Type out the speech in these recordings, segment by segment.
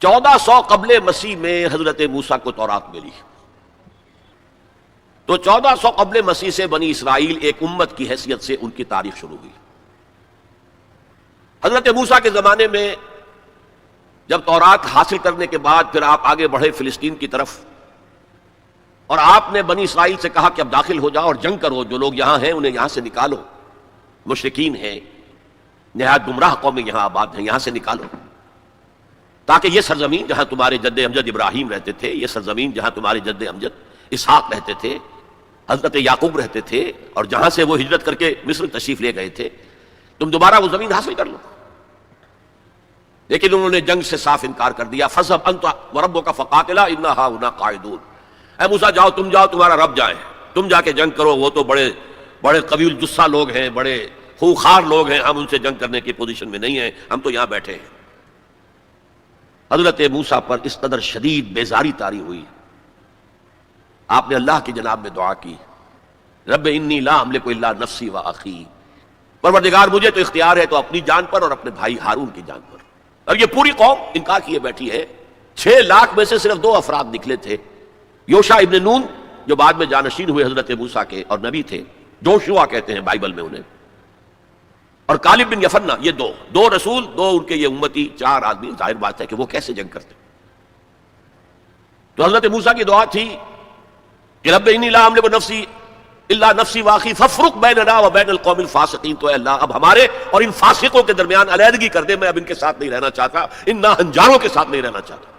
1400 قبل مسیح میں حضرت موسیٰ کو تورات ملی، تو 1400 قبل مسیح سے بنی اسرائیل ایک امت کی حیثیت سے ان کی تاریخ شروع ہوئی۔ حضرت موسیٰ کے زمانے میں جب تورات حاصل کرنے کے بعد پھر آپ آگے بڑھے فلسطین کی طرف، اور آپ نے بنی اسرائیل سے کہا کہ اب داخل ہو جاؤ اور جنگ کرو، جو لوگ یہاں ہیں انہیں یہاں سے نکالو، مشرکین ہیں، نہایت گمراہ قومیں یہاں آباد ہیں، یہاں سے نکالو، تاکہ یہ سرزمین جہاں تمہارے جد امجد ابراہیم رہتے تھے، یہ سرزمین جہاں تمہارے جد امجد اسحاق رہتے تھے، حضرت یعقوب رہتے تھے، اور جہاں سے وہ ہجرت کر کے مصر تشریف لے گئے تھے، تم دوبارہ وہ زمین حاصل کر لو۔ لیکن انہوں نے جنگ سے صاف انکار کر دیا۔ فَاذْهَبْ أَنْتَ وَرَبُّكَ فَقَاتِلَا إِنَّا هَاهُنَا قَاعِدُونَ، اے موسیٰ جاؤ، تم جاؤ، تمہارا رب جائے، تم جا کے جنگ کرو، وہ تو بڑے بڑے قوی الجثہ لوگ ہیں، بڑے خوخار لوگ ہیں، ہم ان سے جنگ کرنے کی پوزیشن میں نہیں ہیں، ہم تو یہاں بیٹھے ہیں۔ حضرت موسیٰ پر اس قدر شدید بیزاری طاری ہوئی، آپ نے اللہ کی جناب میں دعا کی، رب انی لا املک الا نفسی و اخی، پروردگار مجھے تو اختیار ہے تو اپنی جان پر اور اپنے بھائی ہارون کی جان پر۔ اور یہ پوری قوم انکار کیے بیٹھی ہے۔ 6 لاکھ میں سے صرف 2 افراد نکلے تھے، یوشع ابن نون جو بعد میں جانشین ہوئے حضرت موسیٰ کے اور نبی تھے، جوشوا کہتے ہیں بائبل میں انہیں، اور کالب بن یفنہ، یہ دو رسول، 2 ان کے یہ امتی، 4 آدمی، ظاہر بات ہے کہ وہ کیسے جنگ کرتے۔ تو حضرت موسیٰ کی دعا تھی کہ رب انی لا املک نفسی الا نفسی واخی فافرق بیننا و بین القوم الفاسقین، تو اے اللہ اب ہمارے اور ان فاسقوں کے درمیان علیحدگی کر دے، میں اب ان کے ساتھ نہیں رہنا چاہتا، ان ناہنجاروں کے ساتھ نہیں رہنا چاہتا۔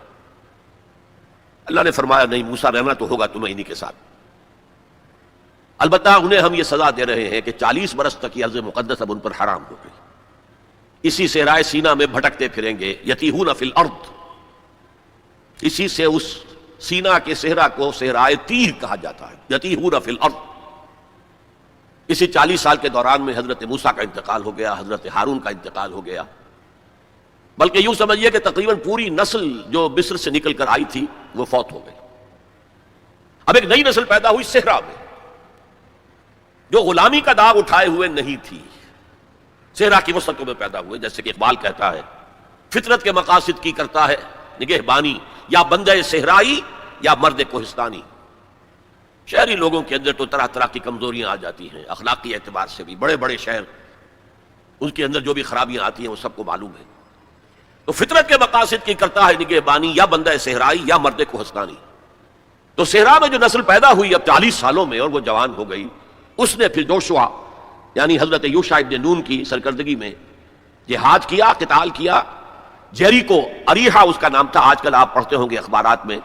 اللہ نے فرمایا نہیں موسیٰ، رہنا تو ہوگا تمہیں انہی کے ساتھ، البتہ انہیں ہم یہ سزا دے رہے ہیں کہ 40 برس تک یہ ارض مقدس اب ان پر حرام ہو گئی، اسی صحرائے سینا میں بھٹکتے پھریں گے، یتیہون فی الارض، اسی سے اس سینا کے صحرا کو صحرائے تیر کہا جاتا ہے، یتیہون فی الارض۔ اسی 40 سال کے دوران میں حضرت موسیٰ کا انتقال ہو گیا، حضرت ہارون کا انتقال ہو گیا، بلکہ یوں سمجھیے کہ تقریباً پوری نسل جو مصر سے نکل کر آئی تھی وہ فوت ہو گئی۔ اب ایک نئی نسل پیدا ہوئی صحرا میں، جو غلامی کا داغ اٹھائے ہوئے نہیں تھی، صحرا کی وسطوں میں پیدا ہوئے۔ جیسے کہ اقبال کہتا ہے، فطرت کے مقاصد کی کرتا ہے نگہبانی، یا بندہ صحرائی یا مرد کوہستانی۔ شہری لوگوں کے اندر تو طرح طرح کی کمزوریاں آ جاتی ہیں، اخلاقی اعتبار سے بھی، بڑے بڑے شہر ان کے اندر جو بھی خرابیاں آتی ہیں وہ سب کو معلوم ہے۔ تو فطرت کے مقاصد کی کرتا ہے نگہبانی، یا بندہ صحرائی یا مرد کوہستانی۔ تو صحرا میں جو نسل پیدا ہوئی اب 40 سالوں میں، اور وہ جوان ہو گئی، اس نے پھر جوشوا یعنی حضرت یوشع ابن نون کی سرکردگی میں جہاد کیا، قتال کیا۔ جیریکو، اریحا اس کا نام تھا، آج کل آپ پڑھتے ہوں گے اخبارات میں،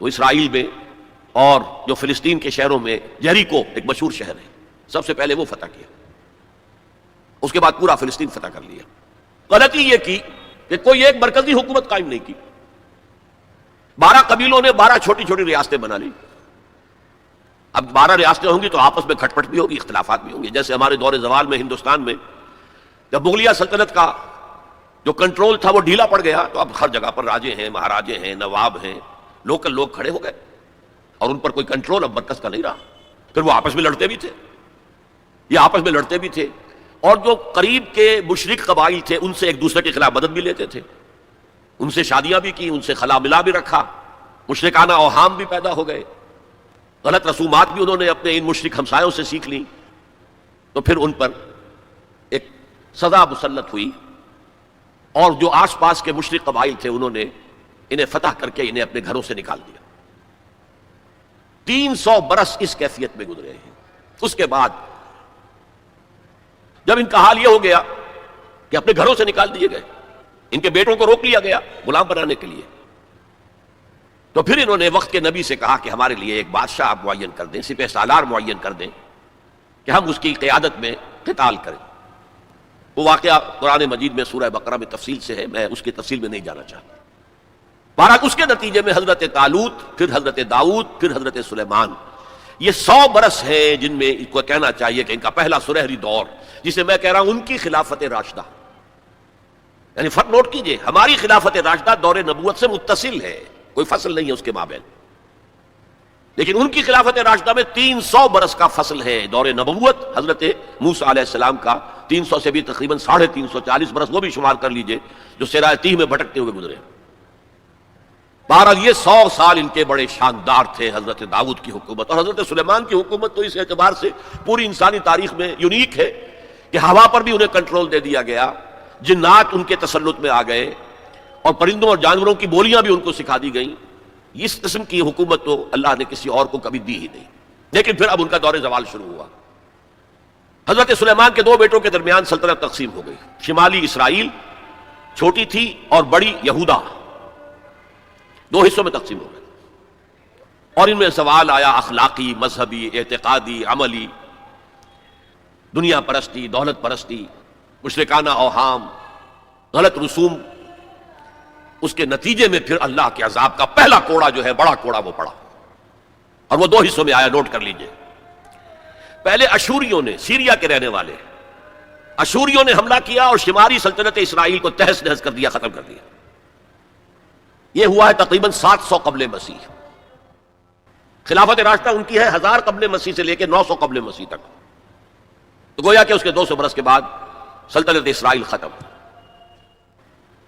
تو اسرائیل میں اور جو فلسطین کے شہروں میں جیریکو ایک مشہور شہر ہے، سب سے پہلے وہ فتح کیا، اس کے بعد پورا فلسطین فتح کر لیا۔ غلطی یہ کی کہ کوئی ایک مرکزی حکومت قائم نہیں کی، 12 قبیلوں نے 12 چھوٹی چھوٹی ریاستیں بنا لی۔ اب 12 ریاستیں ہوں گی تو آپس میں کھٹپٹ بھی ہوگی، اختلافات بھی ہوں گے۔ جیسے ہمارے دور زوال میں ہندوستان میں جب مغلیہ سلطنت کا جو کنٹرول تھا وہ ڈھیلا پڑ گیا، تو اب ہر جگہ پر راجے ہیں، مہاراجے ہیں، نواب ہیں، لوکل لوگ کھڑے ہو گئے، اور ان پر کوئی کنٹرول اب مرکز کا نہیں رہا۔ پھر وہ آپس میں لڑتے بھی تھے، یہ آپس میں لڑتے بھی تھے، اور جو قریب کے مشرک قبائل تھے ان سے ایک دوسرے کے خلاف مدد بھی لیتے تھے، ان سے شادیاں بھی کی، ان سے خلا ملا بھی رکھا، مشرکانہ اوہام بھی پیدا ہو گئے، غلط رسومات بھی انہوں نے اپنے ان مشرک ہمسایوں سے سیکھ لی۔ تو پھر ان پر ایک سزا مسلط ہوئی، اور جو آس پاس کے مشرک قبائل تھے انہوں نے انہیں فتح کر کے انہیں اپنے گھروں سے نکال دیا۔ 300 برس اس کیفیت میں گزرے ہیں۔ اس کے بعد جب ان کا حال یہ ہو گیا کہ اپنے گھروں سے نکال دیے گئے، ان کے بیٹوں کو روک لیا گیا غلام بنانے کے لیے، تو پھر انہوں نے وقت کے نبی سے کہا کہ ہمارے لیے ایک بادشاہ آپ معین کر دیں، سپہ سالار معین کر دیں کہ ہم اس کی قیادت میں قتال کریں۔ وہ واقعہ قرآن مجید میں سورہ بقرہ میں تفصیل سے ہے، میں اس کی تفصیل میں نہیں جانا چاہتا۔ بہرحال اس کے نتیجے میں حضرت طالوت، پھر حضرت داؤد، پھر حضرت سلیمان، یہ 100 برس ہیں جن میں ان کو کہنا چاہیے کہ ان کا پہلا سنہری دور، جسے میں کہہ رہا ہوں ان کی خلافت راشدہ۔ یعنی فرق نوٹ کیجئے، ہماری خلافت راشدہ دور نبوت سے متصل ہے، کوئی فصل نہیں ہے اس کے مابین، لیکن ان کی خلافت راشدہ میں 300 برس کا فصل ہے۔ دور نبوت حضرت موسیٰ علیہ السلام کا 300 سے بھی تقریباً 350 40 برس وہ بھی شمار کر لیجئے جو صحرائے تیہ میں بھٹکتے ہوئے گزرے۔ بہرحال یہ 100 سال ان کے بڑے شاندار تھے، حضرت داؤد کی حکومت اور حضرت سلیمان کی حکومت تو اس اعتبار سے پوری انسانی تاریخ میں یونیک ہے کہ ہوا پر بھی انہیں کنٹرول دے دیا گیا، جنات ان کے تسلط میں آ گئے اور پرندوں اور جانوروں کی بولیاں بھی ان کو سکھا دی گئیں۔ اس قسم کی حکومت تو اللہ نے کسی اور کو کبھی دی ہی نہیں۔ لیکن پھر اب ان کا دور زوال شروع ہوا۔ حضرت سلیمان کے 2 بیٹوں کے درمیان سلطنت تقسیم ہو گئی، شمالی اسرائیل چھوٹی تھی اور بڑی یہودا، 2 حصوں میں تقسیم ہو گئی، اور ان میں سوال آیا اخلاقی، مذہبی، اعتقادی، عملی، دنیا پرستی، دولت پرستی، مشرکانہ اوہام، غلط رسوم۔ اس کے نتیجے میں پھر اللہ کے عذاب کا پہلا کوڑا جو ہے، بڑا کوڑا، وہ پڑا، اور وہ 2 حصوں میں آیا، نوٹ کر لیجئے۔ پہلے اشوریوں نے، سیریا کے رہنے والے اشوریوں نے حملہ کیا اور شمالی سلطنت اسرائیل کو تہس نہس کر دیا، ختم کر دیا۔ یہ ہوا ہے تقریباً 700 قبل مسیح۔ خلافت راشدہ ان کی ہے 1000 قبل مسیح سے لے کے 900 قبل مسیح تک، تو گویا کہ اس کے 200 برس کے بعد سلطنت اسرائیل ختم۔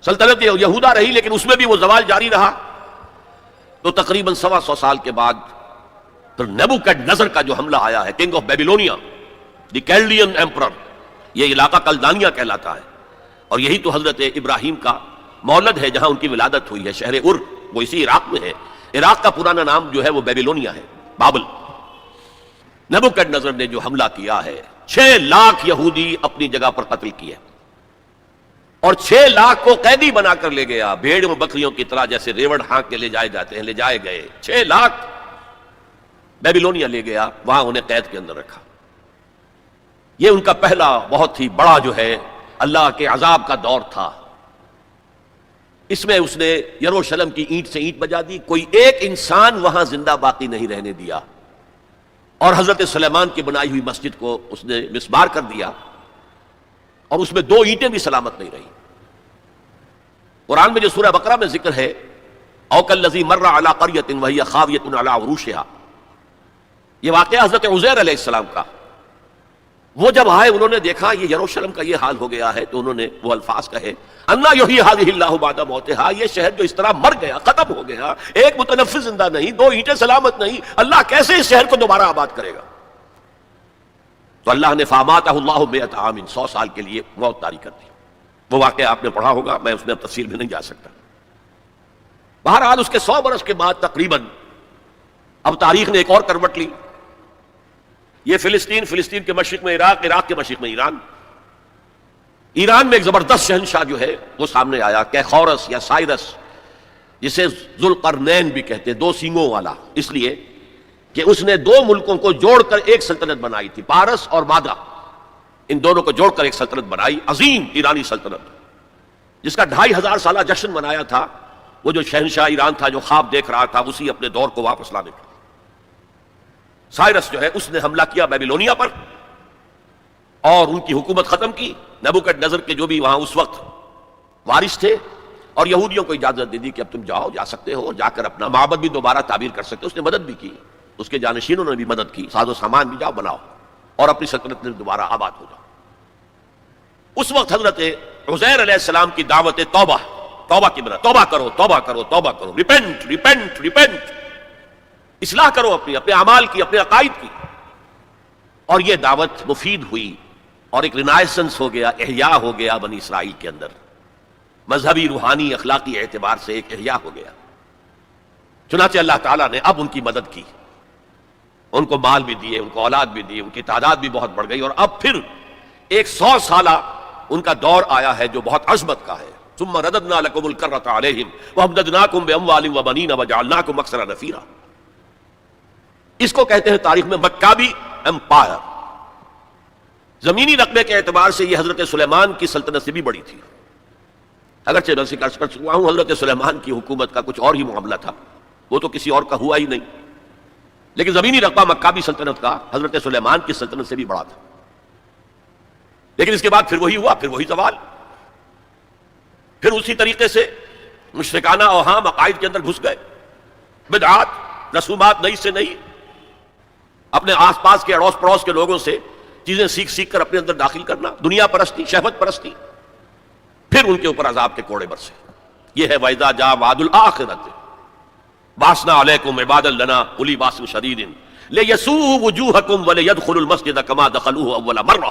سلطنت یہودا رہی، لیکن اس میں بھی وہ زوال جاری رہا۔ تو تقریباً 125 سال کے بعد پھر نیبوکڈنیزر کا جو حملہ آیا ہے، king of Babylonia, the Chaldean emperor, یہ علاقہ کلدانیہ کہلاتا ہے، اور یہی تو حضرت ابراہیم کا مولد ہے، جہاں ان کی ولادت ہوئی ہے، شہر ار، وہ اسی عراق میں ہے۔ عراق کا پرانا نام جو ہے وہ بیبیلونیا ہے، بابل۔ نیبوکڈنیزر نے جو حملہ کیا ہے، 6 لاکھ یہودی اپنی جگہ پر قتل کیے، اور 6 لاکھ کو قیدی بنا کر لے گیا، بھیڑ و بکریوں کی طرح، جیسے ریوڑ ہانک کے لے جائے جاتے ہیں، لے جائے گئے۔ 6 لاکھ بیبیلونیا لے گیا، وہاں انہیں قید کے اندر رکھا۔ یہ ان کا پہلا بہت ہی بڑا جو ہے اللہ کے عذاب کا دور تھا۔ اس میں اس نے یروشلم کی اینٹ سے اینٹ بجا دی، کوئی ایک انسان وہاں زندہ باقی نہیں رہنے دیا، اور حضرت سلیمان کی بنائی ہوئی مسجد کو اس نے مسمار کر دیا، اور اس میں 2 اینٹیں بھی سلامت نہیں رہی۔ قرآن میں جو سورہ بقرہ میں ذکر ہے، او کالذی مر علی قریۃ وہی خاویۃ علی عروشہا، یہ واقعہ حضرت عزیر علیہ السلام کا۔ وہ جب آئے، انہوں نے دیکھا یہ یروشلم کا یہ حال ہو گیا ہے، تو انہوں نے وہ الفاظ کہے، انا یحیی ہذہ اللہ بعد موتہا، یہ شہر جو اس طرح مر گیا، ختم ہو گیا، ایک متنفس زندہ نہیں، 2 اینٹیں سلامت نہیں، اللہ کیسے اس شہر کو دوبارہ آباد کرے گا؟ تو اللہ نے فاماتہ اللہ 100 عام، 100 سال کے لیے موت طاری کر دی۔ وہ واقعہ آپ نے پڑھا ہوگا، میں اس میں تفصیل میں نہیں جا سکتا۔ بہرحال اس کے 100 برس کے بعد تقریباً اب تاریخ نے ایک اور کروٹ لی۔ یہ فلسطین کے مشرق میں عراق، عراق کے مشرق میں ایران۔ ایران میں ایک زبردست شہنشاہ جو ہے وہ سامنے آیا، کیخورس یا سائرس، جسے ذوالقرنین بھی کہتے ہیں، 2 سینگوں والا، اس لیے کہ اس نے 2 ملکوں کو جوڑ کر ایک سلطنت بنائی تھی، پارس اور مادہ، ان دونوں کو جوڑ کر ایک سلطنت بنائی، عظیم ایرانی سلطنت، جس کا 2500 سالہ جشن منایا تھا۔ وہ جو شہنشاہ ایران تھا جو خواب دیکھ رہا تھا، اسی اپنے دور کو واپس لانے کا۔ سائرس جو ہے اس نے حملہ کیا بیبیلونیا پر اور ان کی حکومت ختم کی۔ نیبوکڈنیزر کے جو بھی وہاں اس وقت وارث تھے، اور یہودیوں کو اجازت دے دی کہ اب تم جاؤ، جا سکتے ہو، جا کر اپنا معبد بھی دوبارہ تعمیر کر سکتے ہو۔ اس نے مدد بھی کی، اس کے جانشینوں نے بھی مدد کی، ساز و سامان بھی جاؤ بناؤ اور اپنی سلطنت میں دوبارہ آباد ہو جاؤ۔ اس وقت حضرت عزیر علیہ السلام کی دعوت توبہ کی بنا، توبہ کرو، توبہ کرو، توبہ کرو، ریپینٹ ریپینٹ ریپینٹ، اصلاح کرو اپنے اعمال کی، اپنے عقائد کی۔ اور یہ دعوت مفید ہوئی، اور ایک رینائسنس ہو گیا، احیاء ہو گیا بنی اسرائیل کے اندر، مذہبی، روحانی، اخلاقی اعتبار سے ایک احیاء ہو گیا۔ چنانچہ اللہ تعالیٰ نے اب ان کی مدد کی، ان کو مال بھی دیے، ان کو اولاد بھی دی، ان کی تعداد بھی بہت بڑھ گئی، اور اب پھر ایک 100 سالہ ان کا دور آیا ہے جو بہت عظمت کا ہے۔ ثم رددنا لكم الكرة عليهم وامددناكم باموال وبنين وجعلناكم اكثر نفيرا۔ اس کو کہتے ہیں تاریخ میں مکابی امپائر۔ زمینی رقبے کے اعتبار سے یہ حضرت سلیمان کی سلطنت سے بھی بڑی تھی، اگرچہ میں ذکر کر چکا ہوں حضرت سلیمان کی حکومت کا کچھ اور ہی معاملہ تھا، وہ تو کسی اور کا ہوا ہی نہیں، لیکن زمینی رقبہ مکابی سلطنت کا حضرت سلیمان کی سلطنت سے بھی بڑا تھا۔ لیکن اس کے بعد پھر وہی ہوا، پھر وہی زوال، پھر اسی طریقے سے مشرکانہ اوہام عقائد کے اندر گھس گئے، بدعات، رسومات نئی سے نئی، اپنے آس پاس کے اڑوس پڑوس کے لوگوں سے چیزیں سیکھ سیکھ کر اپنے اندر داخل کرنا، دنیا پرستی، شہوت پرستی، پھر ان کے اوپر عذاب کے کوڑے برسے۔ یہ ہے وَإِذَا جَاءَ وَعْدُ الْآخِرَةِ باسنا علیکم عبادا لنا اولی باس شدید لیسوء وجوہکم ولیدخلوا المسجد کما دخلوہ اول مرہ.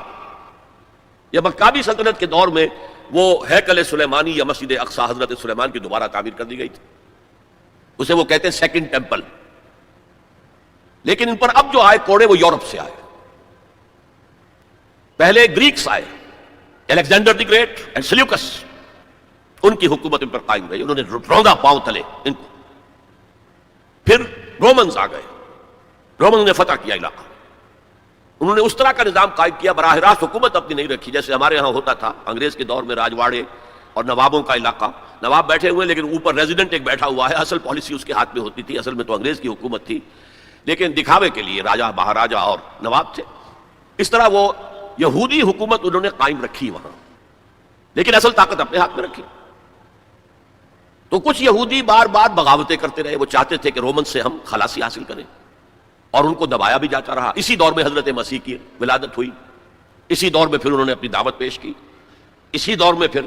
یہ مکابی سلطنت کے دور میں وہ ہیکل سلیمانی یا مسجد اقصی حضرت سلیمان کی دوبارہ تعمیر کر دی گئی تھی. اسے وہ کہتے ہیں سیکنڈ ٹیمپل. لیکن ان پر اب جو آئے کوڑے وہ یورپ سے آئے. پہلے گریکس آئے، Alexander the great and Seleucus, ان کی حکومت ان پر قائم رہی، انہوں نے روندا پاؤں تلے ان کو. پھر رومنز آ گئے، رومنز نے فتح کیا علاقہ. انہوں نے اس طرح کا نظام قائم کیا، براہ راست حکومت اپنی نہیں رکھی جیسے ہمارے ہاں ہوتا تھا انگریز کے دور میں. راجواڑے اور نوابوں کا علاقہ، نواب بیٹھے ہوئے لیکن اوپر ریزیڈنٹ ایک بیٹھا ہوا ہے، اصل پالیسی اس کے ہاتھ میں ہوتی تھی. اصل میں تو انگریز کی حکومت تھی لیکن دکھاوے کے لیے راجہ مہاراجہ اور نواب تھے. اس طرح وہ یہودی حکومت انہوں نے قائم رکھی وہاں، لیکن اصل طاقت اپنے ہاتھ میں رکھی. تو کچھ یہودی بار بار بغاوتیں کرتے رہے، وہ چاہتے تھے کہ رومن سے ہم خلاصی حاصل کریں، اور ان کو دبایا بھی جاتا رہا. اسی دور میں حضرت مسیح کی ولادت ہوئی، اسی دور میں پھر انہوں نے اپنی دعوت پیش کی، اسی دور میں پھر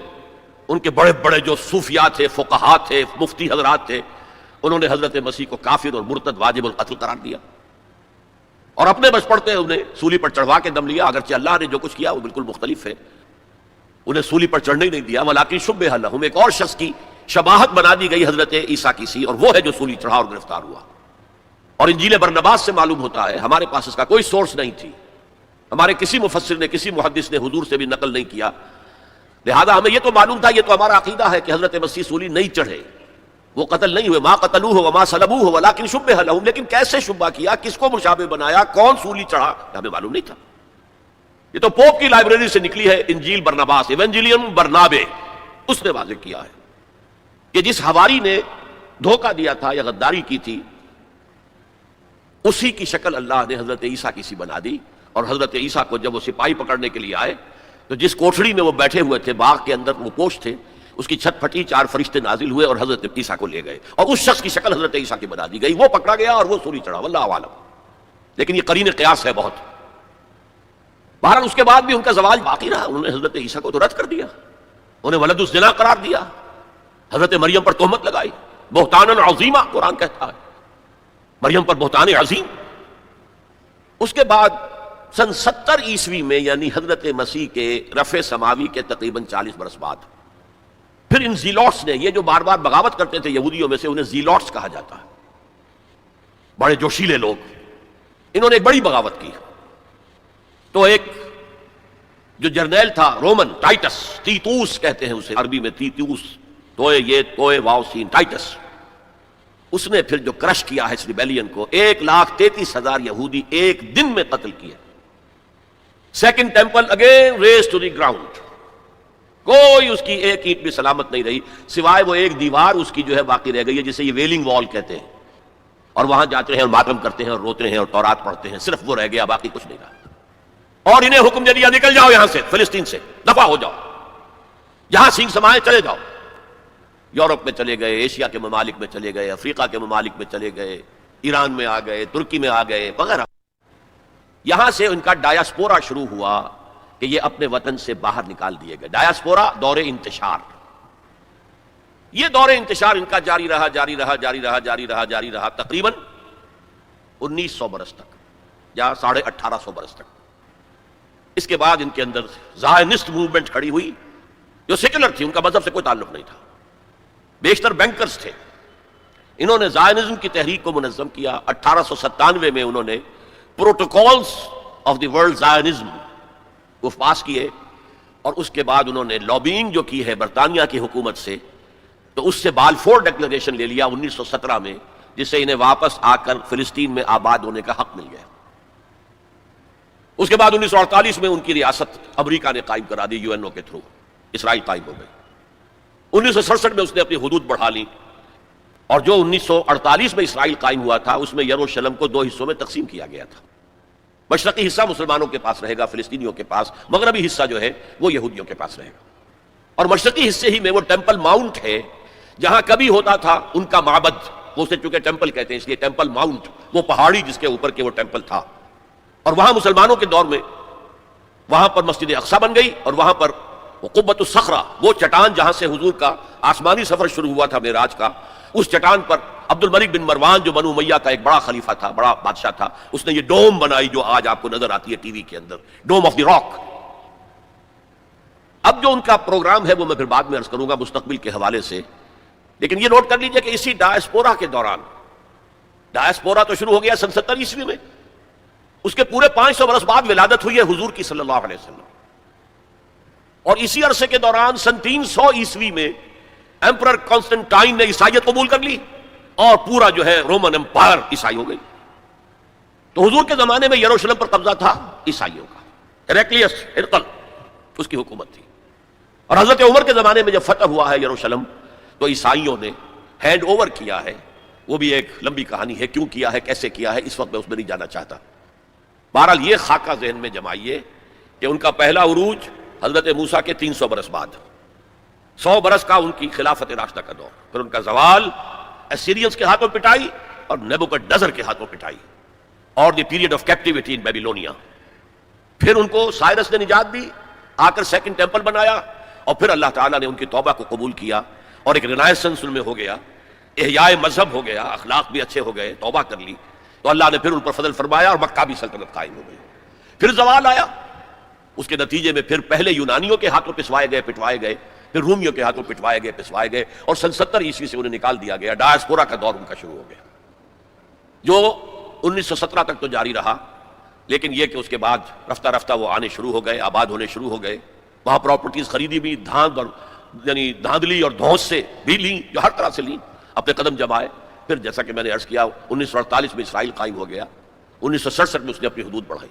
ان کے بڑے بڑے جو صوفیاء تھے، فقہاء تھے، مفتی حضرات تھے، انہوں نے حضرت مسیح کو کافر اور مرتد واجب القتل قرار دیا، اور اپنے بس پڑتے انہیں سولی پر چڑھوا کے دم لیا. اگرچہ اللہ نے جو کچھ کیا وہ بالکل مختلف ہے، انہیں سولی پر چڑھنے ہی نہیں دیا. ولیکن شبہ لہم، ایک اور شخص کی شباہت بنا دی گئی حضرت عیسیٰ کی سی، اور وہ ہے جو سولی چڑھا اور گرفتار ہوا. اور انجیل برنباس سے معلوم ہوتا ہے، ہمارے پاس اس کا کوئی سورس نہیں تھی، ہمارے کسی مفسر نے، کسی محدث نے حضور سے بھی نقل نہیں کیا، لہذا ہمیں یہ تو معلوم تھا، یہ تو ہمارا عقیدہ ہے کہ حضرت مسیح سولی نہیں چڑھے، وہ قتل نہیں ہوئے. ما قتلوہ وما صلبوہ ولکن شبہ لہم، لیکن کیسے شبہ کیا، کس کو مشابہ بنایا، کون سولی چڑھا، ہمیں معلوم نہیں تھا. یہ تو پوپ کی لائبریری سے نکلی ہے انجیل برنباس، ایونجیلیم برنابے، اس نے واضح کیا ہے کہ جس حواری نے دھوکہ دیا تھا یا غداری کی تھی، اسی کی شکل اللہ نے حضرت عیسیٰ کی سی بنا دی. اور حضرت عیسیٰ کو جب وہ سپاہی پکڑنے کے لیے آئے تو جس کوٹھڑی میں وہ بیٹھے ہوئے تھے، باغ کے اندر وہ پوش تھے، اس کی چھت پھٹی، 4 فرشتے نازل ہوئے اور حضرت عیسیٰ کو لے گئے، اور اس شخص کی شکل حضرت عیسیٰ کی بنا دی گئی. وہ پکڑا گیا اور وہ سولی چڑھا، واللہ اعلم. لیکن یہ قرین قیاس ہے بہت. بہرحال اس کے بعد بھی ان کا زوال باقی رہا، انہوں نے حضرت عیسیٰ کو تو رد کر دیا، انہیں ولد الزنا قرار دیا، حضرت مریم پر تہمت لگائی، بہتانا عظیمہ قرآن کہتا ہے، مریم پر بہتان عظیم. اس کے بعد سن 70 عیسوی میں، یعنی حضرت مسیح کے رفع سماوی کے تقریباً 40 برس بعد، پھر ان زیلوٹس نے، یہ جو بار بار بغاوت کرتے تھے یہودیوں میں سے، انہیں زیلوٹس کہا جاتا ہے، بڑے جوشیلے لوگ، انہوں نے ایک بڑی بغاوت کی. تو ایک جو جرنیل تھا رومن، ٹائٹس، تیتوس کہتے ہیں اسے عربی میں، تیتوس، توئے یہ توئے واو سین، ٹائٹس، اس نے پھر جو کرش کیا ہے اس ریبیلین کو، 1,33,000 یہودی ایک دن میں قتل کیے. Second temple again razed to the ground, کوئی اس کی ایک اینٹ بھی سلامت نہیں رہی، سوائے وہ ایک دیوار اس کی جو ہے باقی رہ گئی ہے، جسے یہ ویلنگ وال کہتے ہیں، اور وہاں جاتے ہیں اور ماتم کرتے ہیں اور روتے ہیں اور تورات پڑھتے ہیں، صرف وہ رہ گیا، باقی کچھ نہیں رہا. اور انہیں حکم دے دیا نکل جاؤ یہاں سے، فلسطین سے دفع ہو جاؤ، جہاں سینگ سمائے چلے جاؤ. یورپ میں چلے گئے، ایشیا کے ممالک میں چلے گئے، افریقہ کے ممالک میں چلے گئے، ایران میں آ گئے، ترکی میں آ گئے وغیرہ. یہاں سے ان کا ڈایاسپورا شروع ہوا کہ یہ اپنے وطن سے باہر نکال دیے گئے. ڈایاسپورا، دور انتشار. یہ دور انتشار ان کا جاری رہا جاری رہا جاری رہا جاری رہا جاری رہا تقریباً 1900 برس تک یا 1850 برس تک. اس کے بعد ان کے اندر زائنسٹ موومنٹ کھڑی ہوئی جو سیکولر تھی، ان کا مذہب سے کوئی تعلق نہیں تھا، بیشتر بینکرز تھے. انہوں نے زائنزم کی تحریک کو منظم کیا. 1897 میں انہوں نے protocols of the world Zionism کو پاس کیے، اور اس کے بعد انہوں نے لابینگ جو کی ہے برطانیہ کی حکومت سے، تو اس سے بالفور ڈکلریشن لے لیا 1917 میں، جس سے انہیں واپس آ کر فلسطین میں آباد ہونے کا حق مل گیا. اس کے بعد 1948 میں ان کی ریاست امریکہ نے قائم کرا دی UN کے تھرو، اسرائیل قائم ہو گئی. 1967 میں اس نے اپنی حدود بڑھا لی، اور جو 1948 میں اسرائیل قائم ہوا تھا اس میں یروشلم کو 2 حصوں میں تقسیم کیا گیا تھا. مشرقی حصہ مسلمانوں کے پاس رہے گا، فلسطینیوں کے پاس، مغربی حصہ جو ہے وہ یہودیوں کے پاس رہے گا. اور مشرقی حصے ہی میں وہ ٹیمپل ماؤنٹ ہے جہاں کبھی ہوتا تھا ان کا معبد، وہ اسے چونکہ ٹیمپل کہتے ہیں اس لیے ٹیمپل ماؤنٹ، وہ پہاڑی جس کے اوپر کے وہ ٹیمپل تھا. اور وہاں مسلمانوں کے دور میں وہاں پر مسجد اقصی بن گئی، اور وہاں پر قبۃ الصخرہ، وہ چٹان جہاں سے حضور کا آسمانی سفر شروع ہوا تھا معراج کا، اس چٹان پر عبد الملک بن مروان جو بنو امیہ کا ایک بڑا خلیفہ تھا، بڑا بادشاہ تھا، اس نے یہ ڈوم بنائی جو آج آپ کو نظر آتی ہے ٹی وی کے اندر، ڈوم آف دی راک۔ اب جو ان کا پروگرام ہے وہ میں پھر بعد میں عرض کروں گا مستقبل کے حوالے سے، لیکن یہ نوٹ کر لیجئے کہ اسی ڈائسپورا کے دوران، ڈائسپورا تو شروع ہو گیا سن 70 عیسوی میں، اس کے پورے 500 برس بعد ولادت ہوئی ہے حضور کی صلی اللہ علیہ وسلم، اور اسی عرصے کے دوران سن 300 عیسوی میں ایمپرر کانسٹنٹائن نے عیسائیت قبول کر لی اور پورا جو ہے رومن امپائر عیسائی ہو گئی۔ تو حضور کے زمانے میں یروشلم پر قبضہ تھا عیسائیوں کا، ہیراکلیس ہرقل اس کی حکومت تھی، اور حضرت عمر کے زمانے میں جب فتح ہوا ہے یروشلم تو عیسائیوں نے ہینڈ اوور کیا ہے، وہ بھی ایک لمبی کہانی ہے، کیوں کیا ہے، کیسے کیا ہے، اس وقت میں اس میں نہیں جانا چاہتا۔ بہرحال یہ خاکہ ذہن میں جمائیے کہ ان کا پہلا عروج حضرت موسیٰ کے 300 برس بعد، 100 برس کا ان کی خلافت راشدہ کا دور، پھر ان کا زوال اسیرینز کے ہاتھوں پٹائی اور نیبوکڈنیزر کے ہاتھوں پٹائی، اور the period of captivity in Babylonia. پھر ان کو سائرس نے نجات دی، آ کر سیکنڈ ٹیمپل بنایا، اور پھر اللہ تعالیٰ نے ان کی توبہ کو قبول کیا اور ایک رینائسنس ان میں ہو گیا، احیاء مذہب ہو گیا، اخلاق بھی اچھے ہو گئے، توبہ کر لی، تو اللہ نے پھر ان پر فضل فرمایا اور مکہ بھی سلطنت قائم ہو گئی۔ پھر زوال آیا، اس کے نتیجے میں پھر پہلے یونانیوں کے ہاتھوں پسوائے گئے، پٹوائے گئے، پھر رومیوں کے ہاتھوں پٹوائے گئے، پسوائے گئے، اور سن 70 عیسوی سے انہیں نکال دیا گیا، ڈائسپورا کا دور ان کا شروع ہو گیا، جو 1917 تک تو جاری رہا، لیکن یہ کہ اس کے بعد رفتہ رفتہ وہ آنے شروع ہو گئے، آباد ہونے شروع ہو گئے، وہاں پراپرٹیز خریدی بھی، یعنی دھاندلی اور دھونس سے بھی لیں، جو ہر طرح سے لیں، اپنے قدم جمائے۔ پھر جیسا کہ میں نے عرض کیا 1948 میں اسرائیل قائم ہو گیا، 1967 میں اس نے اپنی حدود بڑھائی۔